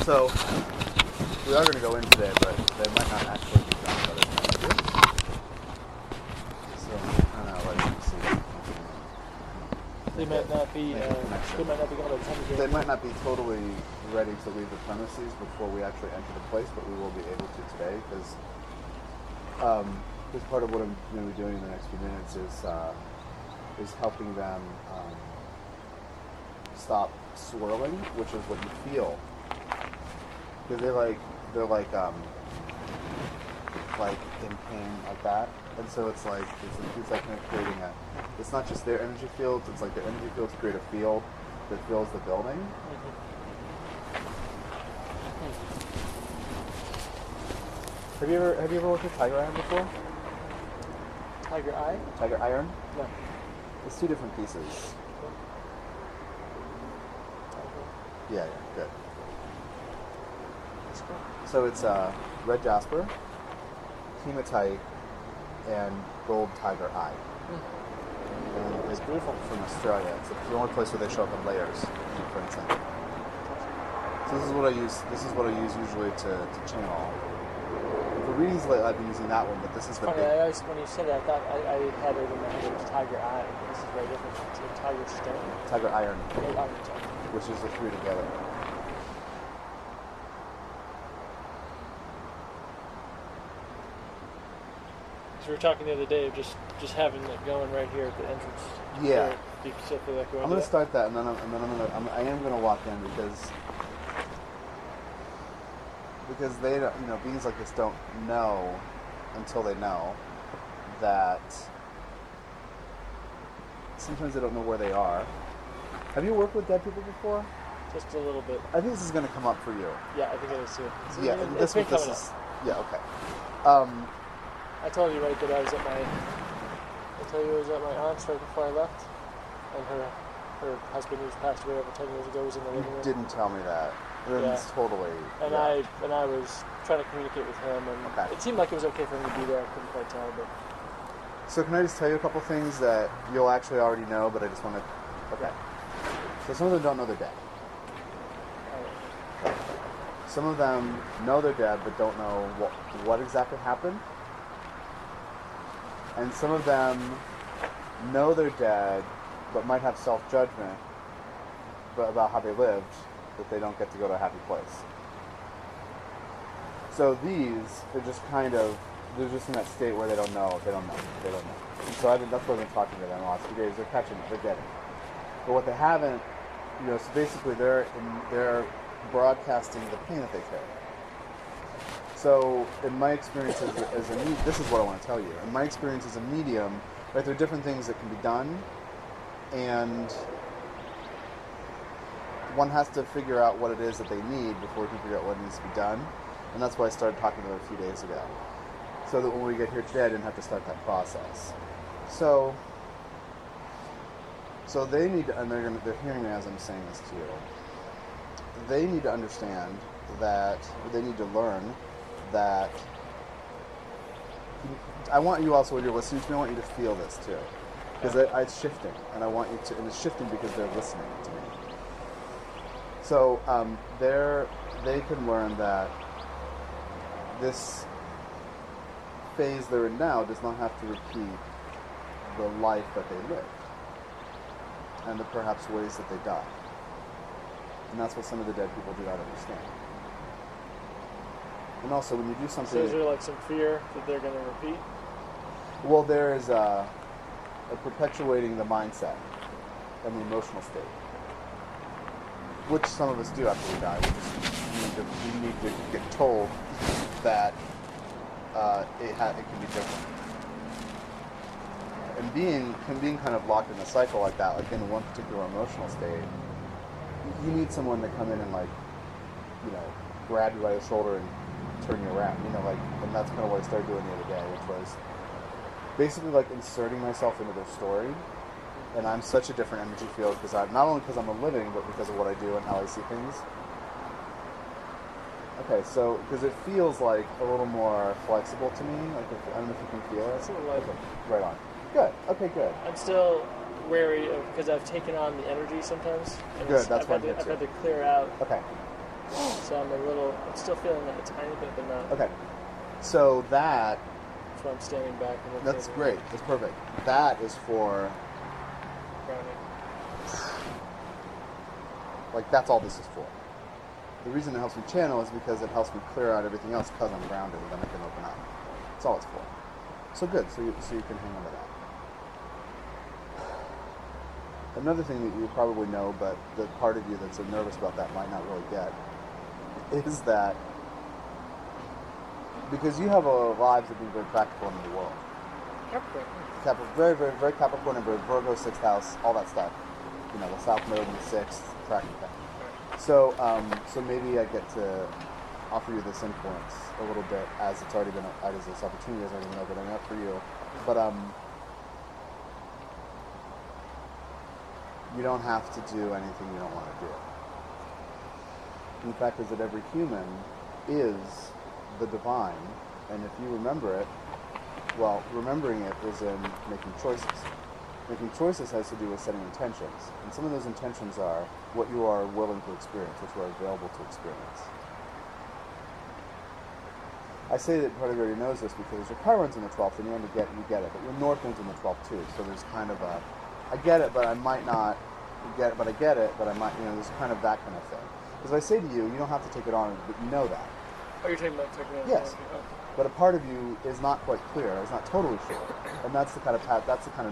So, we are going to go in today, but they might not actually be done by the time we do. So, I don't know, let me see. They might not be going by the time we do. They might not be totally ready to leave the premises before we actually enter the place, but we will be able to today, because part of what I'm going to be doing in the next few minutes is helping them stop swirling, which is what you feel. Because they're like in pain like that, and so it's like kind of creating it's not just their energy fields, it's like their energy fields create a field that fills the building. Have you ever worked with Tiger Iron before? Tiger Eye? Tiger Iron? No. It's two different pieces. Yeah, good. So it's red jasper, hematite, and gold tiger eye. And it's beautiful from Australia. It's the only place where they show up in layers, for instance. So this is what I use. This is what I use usually to channel. For readings lately, I've been using that one, but this is the big. When you said that, I thought I had it in my head. It was tiger eye. This is very different. It's a tiger stone. Tiger iron, Iron. which is the three together. We were talking the other day of just having it going right here at the entrance. Yeah. Do you still feel like going? I'm going to start that, and then I am going to walk in because they don't, beings like this don't know until they know that sometimes they don't know where they are. Have you worked with dead people before? Just a little bit. I think this is going to come up for you. Yeah, I think it is too. It's been coming up. Yeah. Okay. I told you right that I was at my aunt's right before I left, and her husband, who's passed away over 10 years ago, was in the living room. You didn't tell me that. It's totally. And I was trying to communicate with him, and it seemed like it was okay for him to be there. I couldn't quite tell, but. So can I just tell you a couple things that you'll actually already know, but I just want to. Okay. So some of them don't know they're dead. Some of them know they're dead, but don't know what exactly happened. And some of them know they're dead, but might have self-judgment about how they lived, that they don't get to go to a happy place. So these are just they're just in that state where they don't know. And so that's what I've been talking to them the last few days. They're catching it, they're getting it. But what they haven't, so basically they're broadcasting the pain that they carry. So, in my experience as a medium, this is what I want to tell you. In my experience as a medium, right, there are different things that can be done, and one has to figure out what it is that they need before we can figure out what needs to be done. And that's why I started talking to them a few days ago. So that when we get here today, I didn't have to start that process. So they need to, and they're hearing me as I'm saying this to you. They need to understand that, they need to learn that, I want you also, when you're listening to me, I want you to feel this too. Because it's shifting, and I want you to, and it's shifting because they're listening to me. So they can learn that this phase they're in now does not have to repeat the life that they lived, and the perhaps ways that they died. And that's what some of the dead people do not understand. And also, when you do something... So is there like some fear that they're going to repeat? Well, there is a perpetuating the mindset and the emotional state, which some of us do after we die. We need to get told that it can be different. And being kind of locked in a cycle like that, like in one particular emotional state, you need someone to come in and grab you by the shoulder and turn you around, and that's kind of what I started doing the other day, which was basically like inserting myself into their story. And I'm such a different energy field because not only because I'm a living, but because of what I do and how I see things. Okay, so because it feels like a little more flexible to me, like I don't know if you can feel it. It's a little lighter. Okay, right on. Good. Okay, good. I'm still wary of, because I've taken on the energy sometimes. Good. That's what I've had to clear out. Okay. So I'm still feeling that a tiny bit, but not. Okay. So that's why I'm standing back and looking. That's great. That's perfect. That is for grounding. Like, that's all this is for. The reason it helps me channel is because it helps me clear out everything else because I'm grounded and then I can open up. That's all it's for. So good. So you can hang on to that. Another thing that you probably know, but the part of you that's nervous about that might not really get, is that because you have lives of being very practical in the world. Capricorn. Very, very, very Capricorn and Virgo, 6th house, all that stuff. You know, the South Node and the 6th, tracking thing. So, so maybe I get to offer you this influence a little bit, as it's already been, as this opportunity has already been opening up for you. But you don't have to do anything you don't want to do. And the fact is that every human is the divine, and if you remember it, well, remembering it is in making choices. Making choices has to do with setting intentions, and some of those intentions are what you are willing to experience, what you are available to experience. I say that part of you already knows this because your Chiron's in the 12th, and you get it, but your North Node's in the 12th too, so there's kind of a, I get it, but I might not get it, but I get it, but I might, there's kind of that kind of thing. Because if I say to you, you don't have to take it on, but you know that. Oh, you're talking about taking it on? Yes. Oh. But a part of you is not quite clear, is not totally sure, and that's the kind of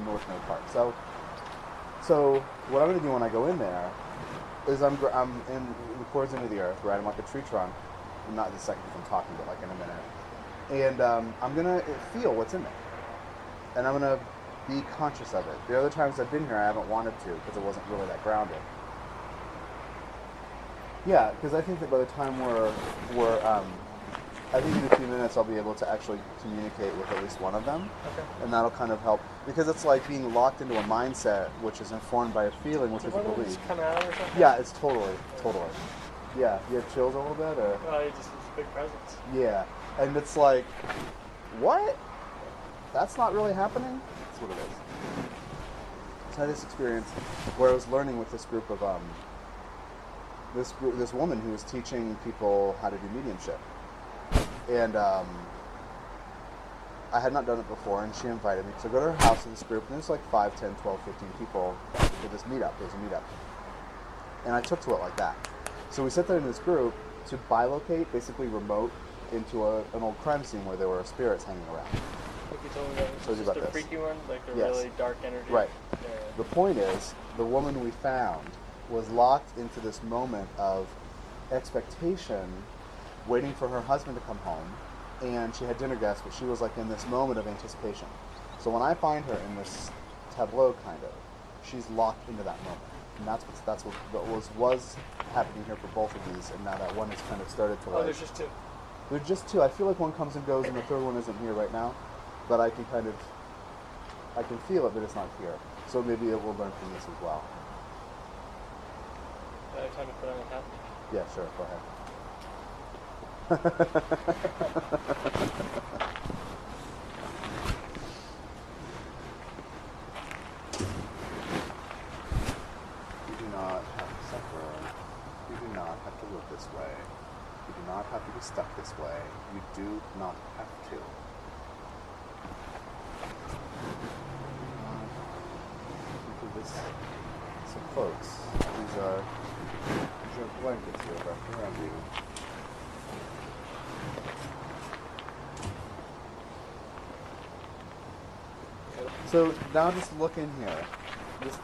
North Node part. So what I'm going to do when I go in there is I'm in the cords into the earth, right? I'm like a tree trunk, not in a second if I'm talking, but like in a minute, and I'm going to feel what's in there, and I'm going to be conscious of it. The other times I've been here, I haven't wanted to because it wasn't really that grounded. Yeah, because I think that by the time I think in a few minutes I'll be able to actually communicate with at least one of them. Okay. And that'll kind of help. Because it's like being locked into a mindset which is informed by a feeling, which is a belief. Just come out or something? Yeah, it's totally. Yeah, you have chills a little bit? Or? It's a big presence. Yeah, and it's like, what? That's not really happening? That's what it is. So I had this experience where I was learning with this group of, this woman who was teaching people how to do mediumship. And I had not done it before, and she invited me. So I go to her house in this group, and there's like 5, 10, 12, 15 people for this meetup. There's a meetup. And I took to it like that. So we sat there in this group to bilocate, basically remote, into an old crime scene where there were spirits hanging around. Like you told me about, told you about the this. Freaky one, like the Yes. really dark energy. Right. Yeah. The point is, the woman we found was locked into this moment of expectation, waiting for her husband to come home, and she had dinner guests, but she was like in this moment of anticipation. So when I find her in this tableau, kind of, she's locked into that moment, and that's what was happening here for both of these, and now that one has kind of started to. Oh, there's just two. There's just two. I feel like one comes and goes, and the third one isn't here right now, but I can feel it, but it's not here. So maybe it will learn from this as well. Time to put on the hat? Yeah, sure. Go ahead. You do not have to suffer. You do not have to live this way. You do not have to be stuck this way. You do not have to. So folks, these are your blankets here wrapped around you. So now just look in here. Just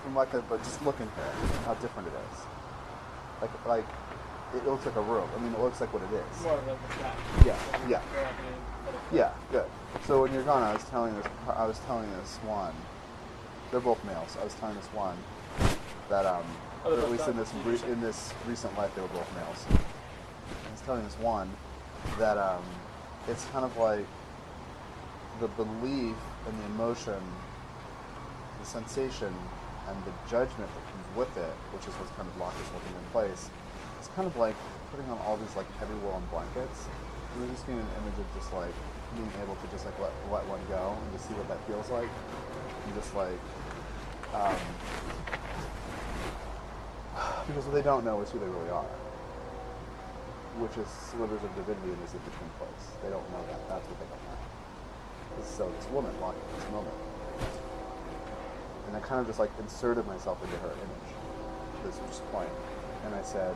from like but just look in here. How different it is. Like it looks like a room. I mean, it looks like what it is. More of a flat. Yeah. Yeah, good. So when you're gone, I was telling this one. They're both males. I was telling this one that at least in this recent life, they were both males. I was telling this one that it's kind of like the belief and the emotion, the sensation, and the judgment that comes with it, which is what's kind of locked this whole thing in place. It's kind of like putting on all these like heavy woolen blankets. And we're just getting an image of just like being able to just like let one go and just see what that feels like, and just like because what they don't know is who they really are. which is slivers of divinity in this in-between place. They don't know that. That's what they don't know. So this woman walking in this moment. And I kind of just like inserted myself into her image to this just point. And I said,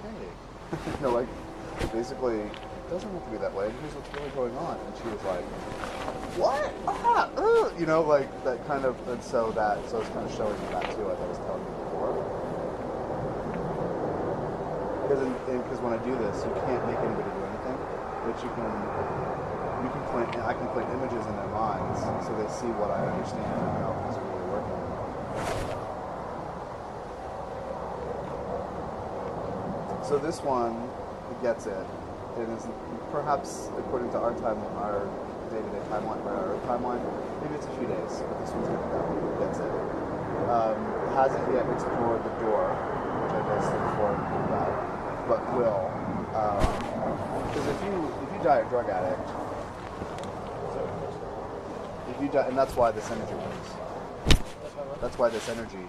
hey. You know, like, basically, it doesn't have to be that way. Here's what's really going on. And she was like, what? You know, like that kind of, and so it's kind of showing me that too, as I was telling you before. Because when I do this, you can't make anybody do anything, but I can plant images in their minds so they see what I understand and how it's really working. So this one gets it. It is perhaps according to our day-to-day timeline, or our timeline, maybe it's a few days, but this one's gonna go. It gets it. Hasn't yet explored the door, which I just informed you about, but will. Because if you die a drug addict, if you die, and that's why this energy works. That's why this energy.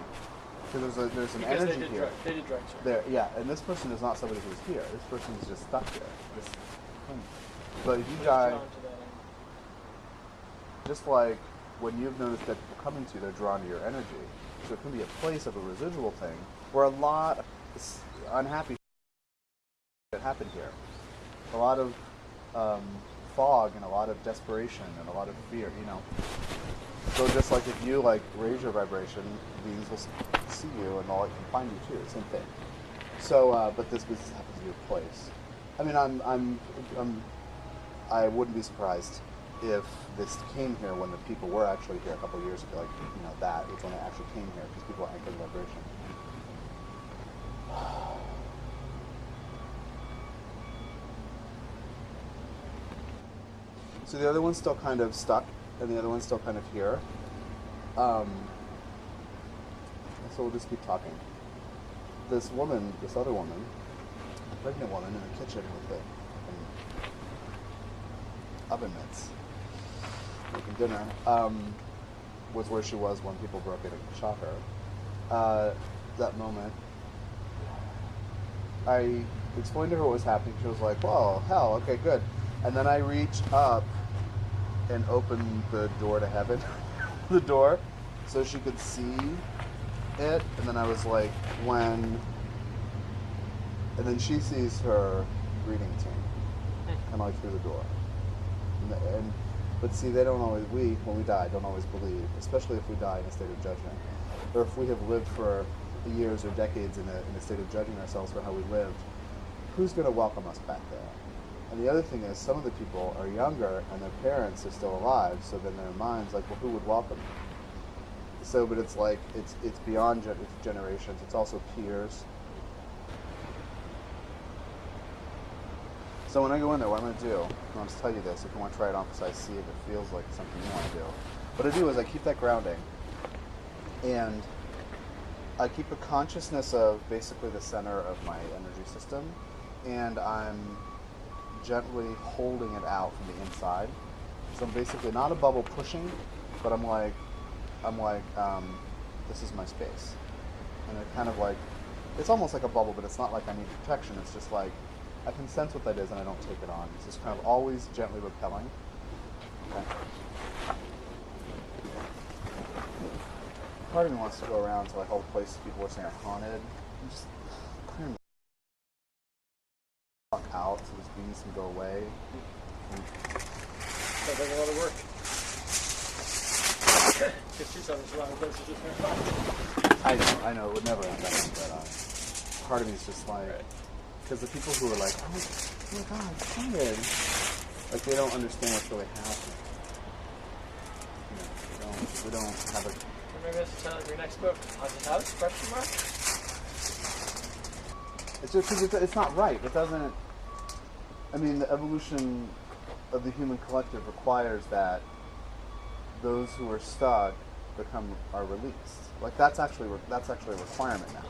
Because there's an energy here. They did drugs. There, yeah, and this person is not somebody who's here. This person is just stuck there. But if you die, just like when you've noticed that people coming to you, they're drawn to your energy. So it can be a place of a residual thing where a lot of unhappy that happened here. A lot of fog and a lot of desperation and a lot of fear, you know. So just like if you like raise your vibration, beings will see you and all, can find you too. Same thing. So, but this business happens to be a place. I mean, I wouldn't be surprised if this came here when the people were actually here a couple of years ago. Like, you know, that is when it actually came here because people are anchored in vibration. So the other one's still kind of stuck, and the other one's still kind of here. So we'll just keep talking. This other woman, a pregnant woman in the kitchen with an oven mitts, making dinner, was where she was when people broke in and shot her. That moment, I explained to her what was happening. She was like, "Well, hell, okay, good." And then I reached up and opened the door to heaven, the door, so she could see it. And then I was like, and then she sees her greeting team, kind of like through the door. But see, they don't always, when we die, don't always believe, especially if we die in a state of judgment. Or if we have lived for years or decades in a state of judging ourselves for how we lived, who's going to welcome us back there? And the other thing is, some of the people are younger and their parents are still alive, so then their minds like, well, who would welcome me? So, but it's like, it's beyond generations, it's also peers. So when I go in there, what I'm going to do, I'll just tell you this, if you want to try it on for size, see if it feels like something you want to do. What I do is I keep that grounding, and I keep a consciousness of basically the center of my energy system, and I'm gently holding it out from the inside. So I'm basically not a bubble pushing, but I'm like, this is my space. And it kind of like, it's almost like a bubble, but it's not like I need protection. It's just like, I can sense what that is and I don't take it on. It's just kind of always gently repelling. Okay. Part of me wants to go around to like all the places people are saying are haunted. I'm just clearing the fuck out so these beings can go away. Sounds like a lot of work. Because Tucson is a lot of places just nearby. I know, it would never end up, but part of me is just like, because the people who are like, oh my god, it's haunted, like they don't understand what's really happening. You know, we don't have a... Maybe that's the title of your next book, Haunted House, question mark? It's just because it's not right. It doesn't... I mean, the evolution of the human collective requires that those who are stuck are released. Like that's actually a requirement now.